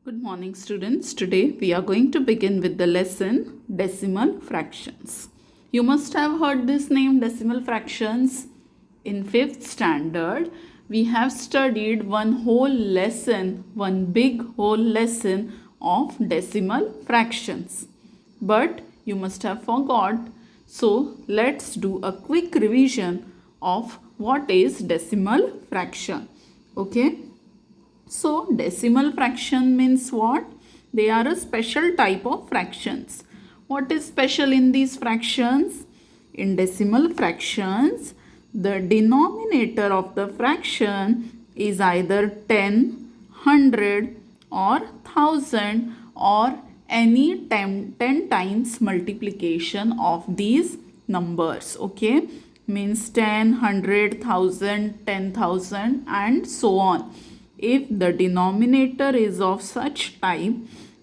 Good morning, students. Today we are going to begin with the lesson decimal fractions. You must have heard this name decimal fractions. In 5th standard, we have studied one whole lesson, one big whole lesson of decimal fractions. But you must have forgot. So let's do a quick revision of what is decimal fraction. Okay. So decimal fraction means what? They are a special type of fractions. What is special in these fractions? In decimal fractions, the denominator of the fraction is either 10, 100 or 1000 or any 10 times multiplication of these numbers. Okay, means 10, 100, 1000, 10,000 and so on. If the denominator is of such type,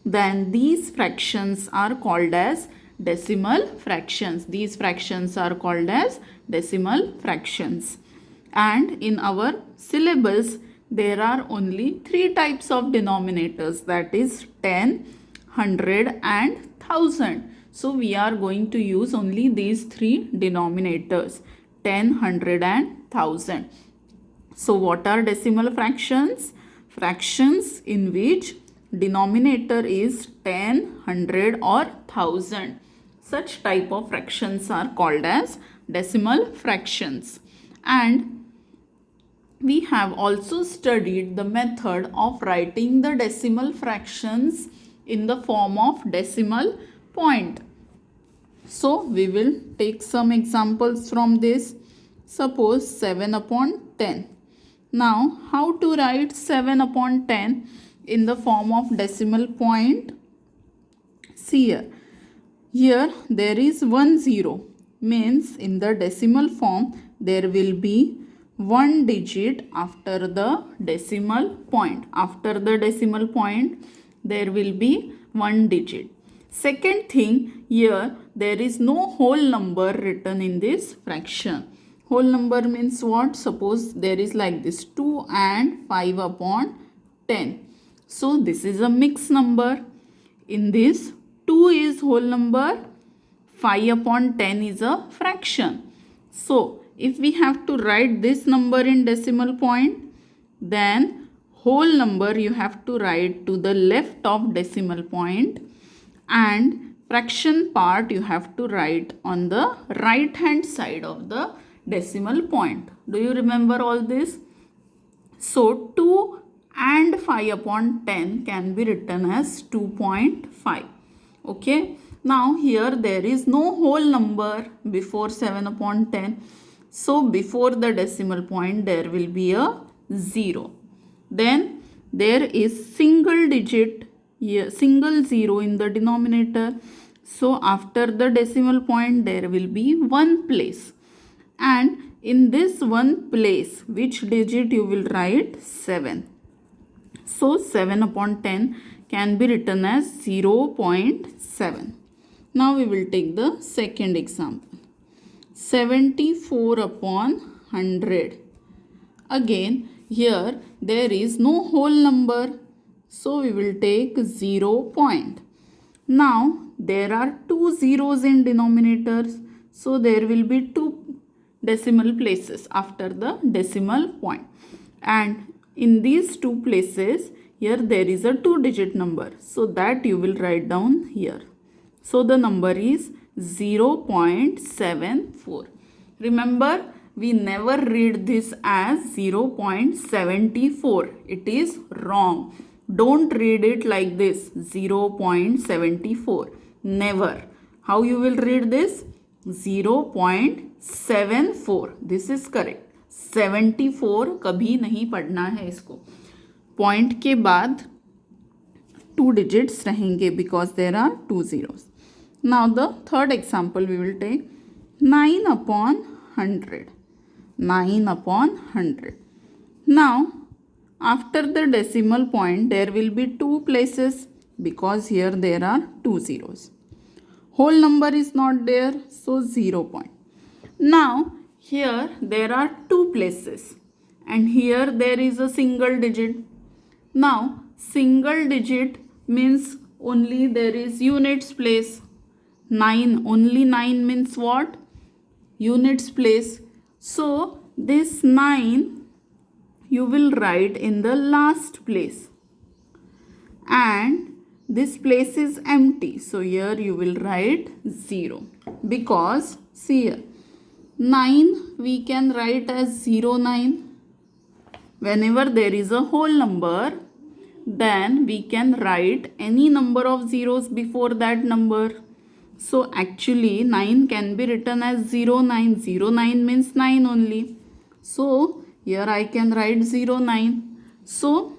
then these fractions are called as decimal fractions. These fractions are called as decimal fractions. And in our syllabus, there are only 3 types of denominators, that is 10, 100 and 1000. So we are going to use only these 3 denominators, 10, 100 and 1000. So what are decimal fractions? Fractions in which denominator is 10, 100 or 1000. Such type of fractions are called as decimal fractions. And we have also studied the method of writing the decimal fractions in the form of decimal point. So we will take some examples from this. Suppose 7 upon 10. Now, how to write 7 upon 10 in the form of decimal point? See here. Here there is 1 0. Means in the decimal form there will be 1 digit after the decimal point. After the decimal point there will be 1 digit. Second thing, here there is no whole number written in this fraction. Whole number means what? Suppose there is like this 2 and 5 upon 10. So this is a mixed number. In this 2 is whole number, 5 upon 10 is a fraction. So if we have to write this number in decimal point, then whole number you have to write to the left of decimal point and fraction part you have to write on the right hand side of the decimal point. Do you remember all this? So 2 and 5 upon 10 can be written as 2.5. Okay. Now here there is no whole number before 7 upon 10. So before the decimal point there will be a 0. Then there is single digit, single 0 in the denominator. So after the decimal point there will be one place. And in this one place, which digit you will write? 7. So 7 upon 10 can be written as 0.7. Now we will take the second example. 74 upon 100. Again, here there is no whole number. So we will take 0 point. Now there are 2 zeros in denominators. So there will be 2 decimal places after the decimal point. And in these 2 places, here there is a 2-digit number. So that you will write down here. So the number is 0.74. Remember, we never read this as 0.74. It is wrong. Don't read it like this, 0.74. Never. How you will read this? 0.74. This is correct. 74 कभी नहीं पढ़ना है इसको. Point के बाद 2 digits रहेंगे because there are 2 zeros. Now the third example we will take 9 upon 100. 9 upon 100. Now after the decimal point there will be 2 places because here there are 2 zeros. Whole number is not there, so 0 point. Now here there are 2 places and here there is a single digit. Now Single digit means only there is units place. 9, only 9 means what? Units place. So this 9 you will write in the last place. And this place is empty. So here you will write 0. Because see here, 9 we can write as 0, 9. Whenever there is a whole number, then we can write any number of zeros before that number. So actually 9 can be written as 0, 9. 0, 9 means 9 only. So here I can write 0, 9. So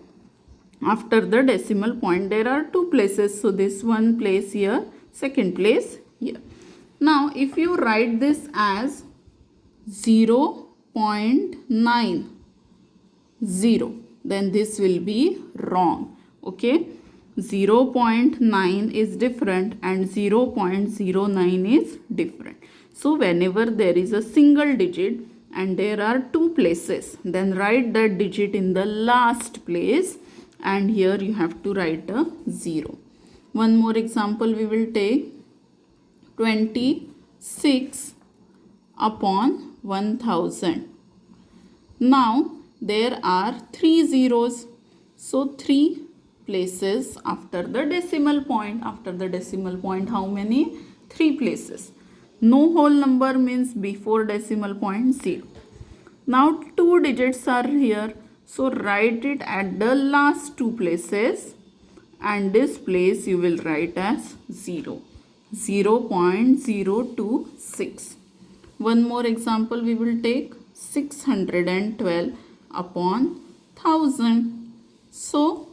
after the decimal point there are two places. So this one place here, second place here. Now if you write this as 0.90, then this will be wrong. Okay, 0.9 is different and 0.09 is different. So whenever there is a single digit and there are two places, then write that digit in the last place, and here you have to write a 0. One more example we will take. 26 upon 1000. Now there are 3 zeros. So 3 places after the decimal point. After the decimal point, how many? 3 places. No whole number means before decimal point 0. Now 2 digits are here. So write it at the last 2 places, and this place you will write as 0. 0.026. One more example we will take. 612 upon 1000. So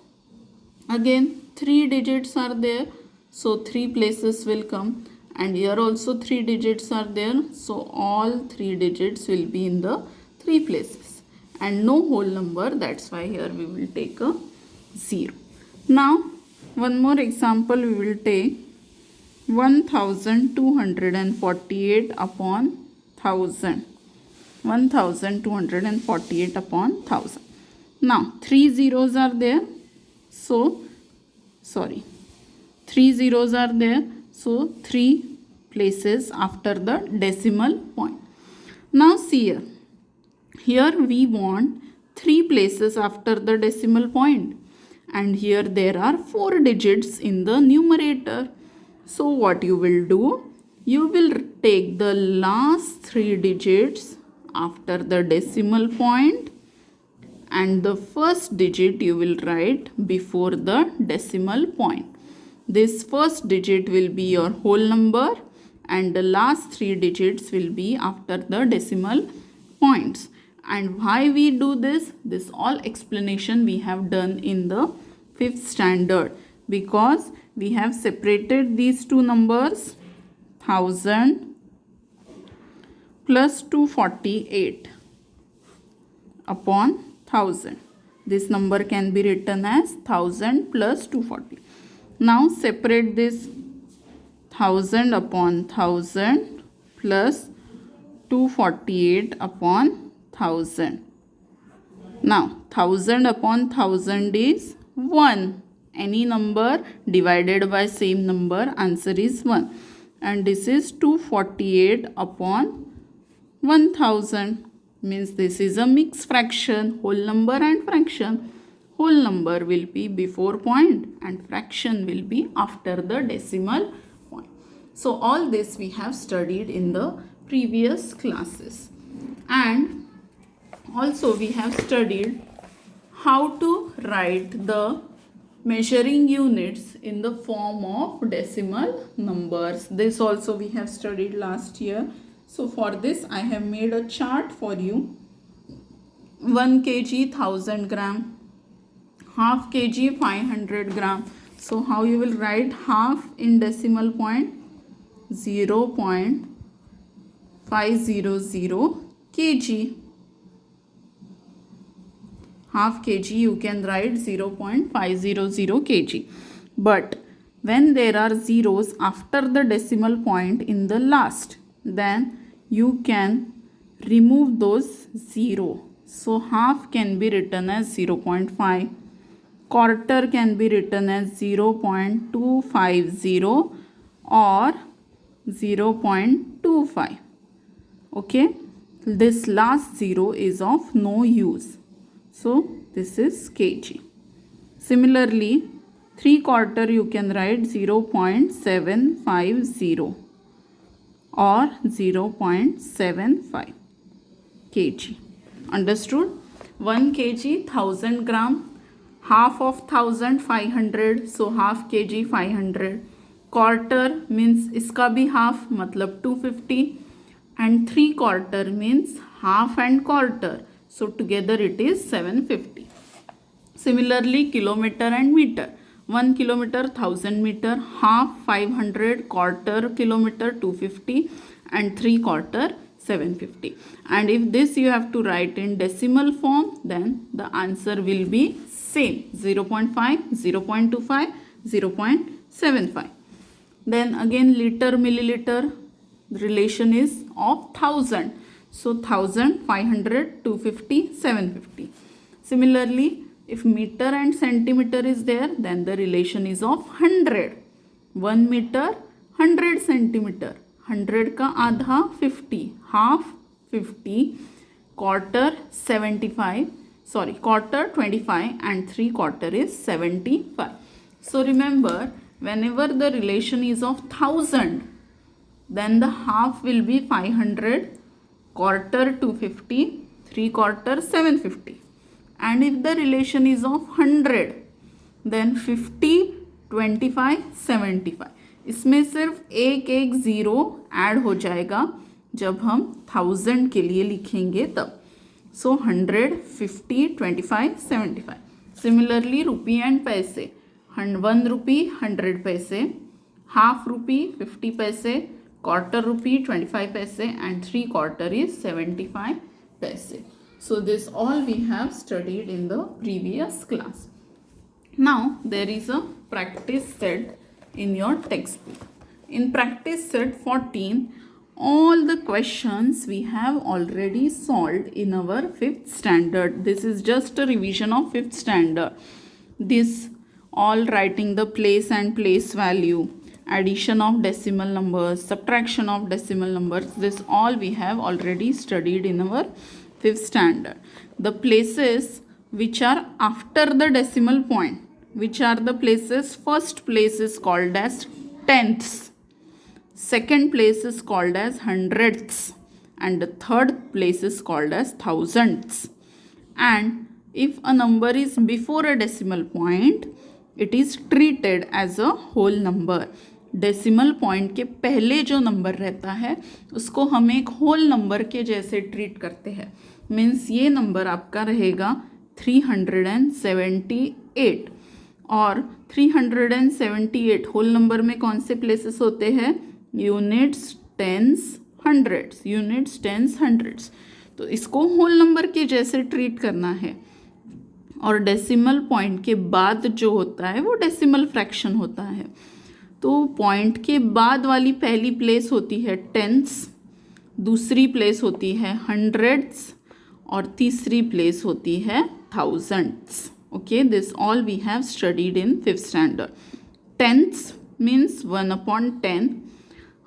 again 3 digits are there, so 3 places will come, and here also 3 digits are there, so all 3 digits will be in the 3 places, and no whole number, that's why here we will take a 0. Now one more example we will take. 1248 upon 1000. 1248 upon 1000. Now 3 zeros are there, so 3 zeros are there, so 3 places after the decimal point. Now see here we want 3 places after the decimal point, and here there are 4 digits in the numerator. So what you will do? You will take the last 3 digits after the decimal point, and the first digit you will write before the decimal point. This first digit will be your whole number, and the last 3 digits will be after the decimal points. And why we do this? This all explanation we have done in the 5th standard, because we have separated these two numbers, 1000 plus 248 upon 1000. This number can be written as 1000 plus 240. Now separate this 1000 upon 1000 plus 248 upon 1000. Now 1000 upon 1000 is 1. Any number divided by same number, answer is 1. And this is 248 upon 1000, means this is a mixed fraction, whole number and fraction. Whole number will be before point and fraction will be after the decimal point. So all this we have studied in the previous classes. And also we have studied how to write the measuring units in the form of decimal numbers. This also we have studied last year. So for this I have made a chart for you. 1 kg 1000 gram, half kg 500 gram. So how you will write half in decimal point? 0.500 kg. Half kg you can write 0.500 kg. But when there are zeros after the decimal point in the last, then you can remove those 0. So half can be written as 0.5. quarter can be written as 0.250 or 0.25. Okay, this last zero is of no use, so this is kg. Similarly, 3/4 you can write 0.750 or 0.75 kg. Understood? 1 kg 1000 gram, half of 1000 500, so half kg 500. Quarter means इसका भी half मतलब 250, and 3/4 means half and quarter, so together it is 750. Similarly, kilometer and meter. 1 kilometer 1000 meter, half 500, quarter kilometer 250, and 3/4 750. And if this you have to write in decimal form, then the answer will be same, 0.5, 0.25, 0.75. Then again liter, milliliter, the relation is of 1000. So 1000, 500, 250, 750. Similarly, if meter and centimeter is there, then the relation is of 100. 1 meter, 100 centimeter. 100 का आधा 50, half 50, quarter 75, quarter 25, and 3/4 is 75. So remember, whenever the relation is of 1000, then the half will be 500, quarter 250, 3/4 750. And if the relation is of 100, then 50, 25, 75. इसमें सिर्फ एक एक zero add हो जाएगा जब हम 1000 के लिए लिखेंगे तब. सो 100, 50, 25, 75. सिमिलरली रुपी एंड पैसे. 1 रुपी 100 पैसे, हाफ रुपी 50 पैसे, quarter rupee 25 paise, and 3/4 is 75 paise. So this all we have studied in the previous class. Now there is a practice set in your textbook. In practice set 14, all the questions we have already solved in our 5th standard. This is just a revision of 5th standard. This all writing the place and place value, addition of decimal numbers, subtraction of decimal numbers, this all we have already studied in our 5th standard. The places which are after the decimal point, which are the places, first place is called as tenths, second place is called as hundredths, and the third place is called as thousandths. And if a number is before a decimal point, it is treated as a whole number. Decimal point के पहले जो number रहता है उसको हम एक whole number के जैसे ट्रीट करते हैं. मीन्स ये नंबर आपका रहेगा 378. और 378 होल नंबर में कौन से प्लेसेस होते हैं? Units, tens, hundreds. Units, tens, hundreds. तो इसको होल नंबर के जैसे ट्रीट करना है. और डेसिमल पॉइंट के बाद जो होता है वो डेसिमल फ्रैक्शन होता है. तो पॉइंट के बाद वाली पहली प्लेस होती है टेंस, दूसरी प्लेस होती है हंड्रेड्स, और तीसरी प्लेस होती है thousands. Okay, this all we have studied in 5th standard. Tens means 1/10,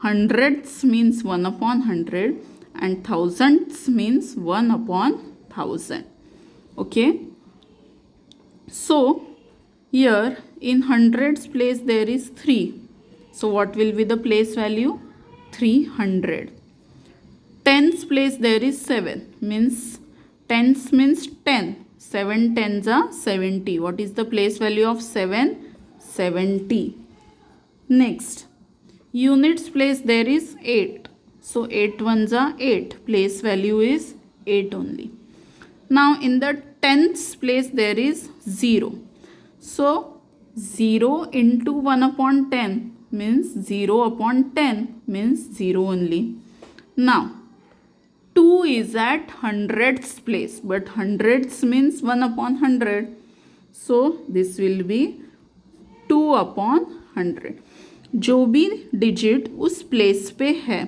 hundreds means 1/100, and thousandths means 1/1000. Okay, so here in hundreds place there is 3. So what will be the place value? 300. Tens place there is 7. Means tens means 10. 7 tens are 70. What is the place value of 7? 70. Next, units place there is 8. So 8 ones are 8. Place value is 8 only. Now in the tenths place there is 0. So 0 into 1/10 means 0/10 means 0 only. Now 2 is at hundredths place, but hundredths means 1/100. So this will be 2/100. जो भी digit उस place पे है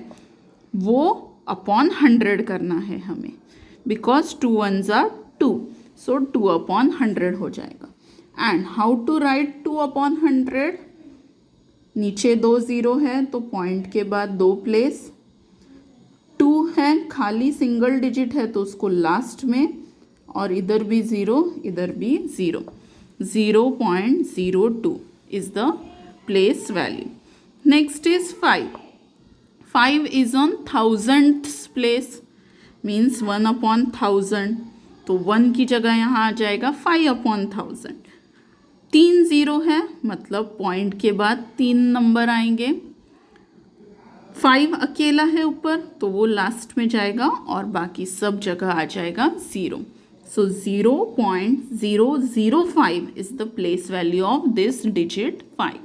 वो upon 100 करना है हमें, because 2 ones are 2. सो 2/100 हो जाएगा. And how to write 2/100? नीचे 2 0 है तो पॉइंट के बाद 2 प्लेस, 2 है खाली सिंगल डिजिट है तो उसको लास्ट में, और इधर भी 0 इधर भी 0, 0.02 is the place value. Next is 5. 5 is on thousandth place, means 1/1000. तो 1 की जगह यहाँ आ जाएगा 5/1000. 3 0 है मतलब पॉइंट के बाद 3 नंबर आएंगे. 5 अकेला है ऊपर तो वो लास्ट में जाएगा और बाकी सब जगह आ जाएगा 0. So 0.005 is the place value of this digit 5.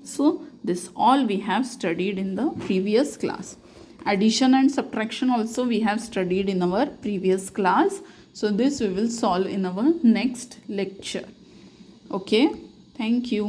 So this all we have studied in the previous class. Addition and subtraction also we have studied in our previous class. So this we will solve in our next lecture. Okay, thank you.